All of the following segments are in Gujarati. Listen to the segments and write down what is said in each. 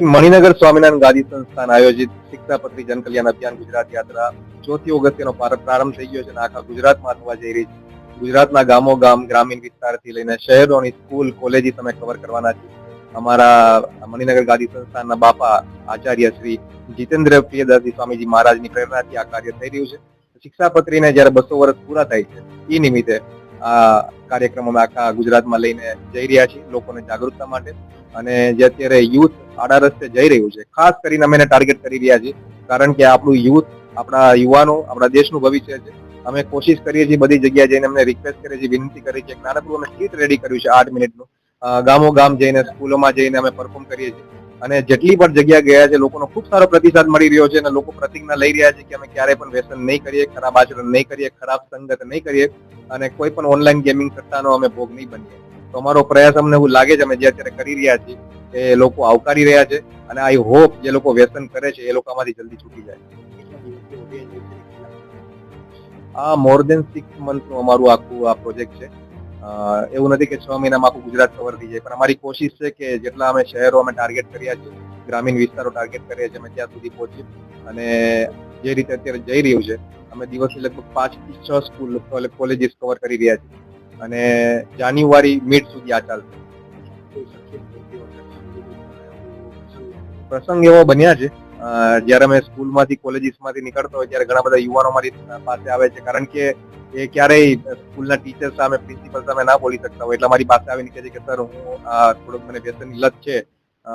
મણિનગર સ્વામિનારાયણ ગાદી સંસ્થાન આયોજિત શિક્ષાપત્રી જનકલ્યાણ અભિયાન ગુજરાત યાત્રા 4 ઓગસ્ટનો પ્રારંભ થઈ ગયો છે અને આખા ગુજરાતમાં થવા જઈ રહી છે. ગુજરાતના ગામો ગામ, ગ્રામીણ વિસ્તારથી લઈને શહેરોની સ્કૂલ, કોલેજીસ અમે કવર કરવાના છે. અમારા મણિનગર ગાદી સંસ્થાનના બાપા આચાર્ય શ્રી જીતેન્દ્ર પ્રિયદાસજી સ્વામીજી મહારાજની પ્રેરણાથી આ કાર્ય થઈ રહ્યું છે. શિક્ષાપત્રીને જ્યારે 200 વર્ષ પૂરા થાય છે એ નિમિત્તે આ કાર્યક્રમ અમે આખા ગુજરાતમાં લઈને જઈ રહ્યા છીએ લોકોને જાગૃતતા માટે. અને જે અત્યારે યુથ આડા રસ્તે જઈ રહ્યું છે, ખાસ કરીને અમે એને ટાર્ગેટ કરી રહ્યા છીએ, કારણ કે આપણું યુથ, આપણા યુવાનો આપણા દેશનું ભવિષ્ય છે. અમે કોશિશ કરીએ છીએ બધી જગ્યાએ જઈને અમને રિક્વેસ્ટ કરીએ છીએ, વિનંતી કરીએ છીએ. નાનકડું અમે સ્કીટ રેડી કર્યું છે 8 મિનિટનું. ગામો ગામ જઈને, સ્કૂલોમાં જઈને અમે પરફોર્મ કરીએ છીએ. અને જેટલી પણ જગ્યા ગયા છે લોકોનો ખૂબ સારો પ્રતિસાદ મળી રહ્યો છે અને લોકો પ્રતિજ્ઞા લઈ રહ્યા છે કે અમે ક્યારેય પણ વ્યસન નહીં કરીએ, ખરાબ આચરણ નહીં કરીએ, ખરાબ સંગત નહીં કરીએ અને કોઈ પણ ઓનલાઈન ગેમિંગ સટ્ટાનો અમે ભોગ નહીં બનીએ. તો અમારો પ્રયાસ અમને એવું લાગે છે અમે જે અત્યારે કરી રહ્યા છીએ એ લોકો આવકારી રહ્યા છે અને આઈ હોપ જે લોકો વ્યસન કરે છે એ લોકો આમાંથી જલ્દી છૂટી જાય. આ મોર દેન 6 મંથનું અમારું આખું આ પ્રોજેક્ટ છે. એવું નથી કે 6 મહિનામાં આખું ગુજરાત કવર થઈ જાય, પણ અમારી કોશિશ છે કે જેટલા અમે શહેરો અમે ટાર્ગેટ કર્યા છે, ગ્રામીણ વિસ્તારો ટાર્ગેટ કર્યા છે, અમે ત્યાં સુધી પહોંચીએ. અને જે રીતે અત્યારે જઈ રહ્યું છે, અમે દિવસની લગભગ 5 થી 6 સ્કૂલ કોલેજીસ કવર કરી રહ્યા છીએ અને જાન્યુઆરી મિડ સુધી આ ચાલશે. પ્રસંગ એવો બન્યા છે જ્યારે અમે સ્કૂલમાંથી, કોલેજીસમાંથી નીકળતો હોય ત્યારે ઘણા બધા યુવાનો મારી પાસે આવે છે, કારણ કે એ ક્યારેય સ્કૂલના ટીચર સામે, પ્રિન્સિપલ સામે ના બોલી શકતા હોય, એટલે મારી પાસે આવીને કહે છે કે સર, હું થોડુંક મને વ્યસનની લત છે,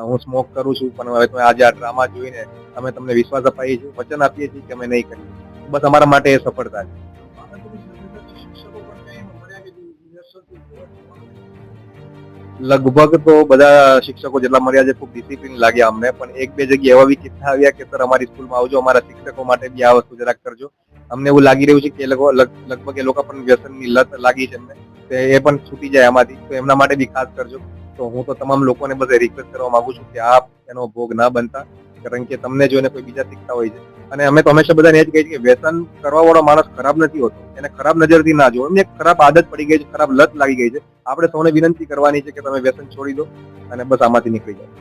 હું સ્મોક કરું છું, પણ હવે તમે આજે આ ડ્રામા જોઈને અમે તમને વિશ્વાસ અપાઈએ છીએ, વચન આપીએ છીએ કે અમે નહીં કરીએ. બસ અમારા માટે એ સફળતા છે. લગભગ તો બધા શિક્ષકો જેટલા મળ્યા છે ખૂબ ડિસિપ્લિન લાગ્યા અમને, પણ 1-2 જગ્યાએ એવા બી કિસ્સા આવ્યા કે સર અમારી સ્કૂલમાં આવજો, અમારા શિક્ષકો માટે બી આ વસ્તુ જરાક કરજો. અમને એવું લાગી રહ્યું છે કે એ લોકો લગભગ એ લોકો પણ વ્યસનની લત લાગી છે એમને, એ પણ છૂટી જાય આમાંથી, તો એમના માટે બી ખાસ કરજો. તો હું તો તમામ લોકોને બસ રિક્વેસ્ટ કરવા માંગુ છું કે આપ એનો ભોગ ના બનતા, કારણ કે તમને જોઈને કોઈ બીજા શીખતા હોય છે. અને અમે તો હંમેશા બધાને એ જ કહીએ છીએ કે વ્યસન કરવા વાળો માણસ ખરાબ નથી હોતો, એને ખરાબ નજરથી ના જોવો. એમને એક ખરાબ આદત પડી ગઈ છે, ખરાબ લત લાગી ગઈ છે. આપણે સૌને વિનંતી કરવાની છે કે તમે વ્યસન છોડી દો અને બસ આમાંથી નીકળી જાઓ.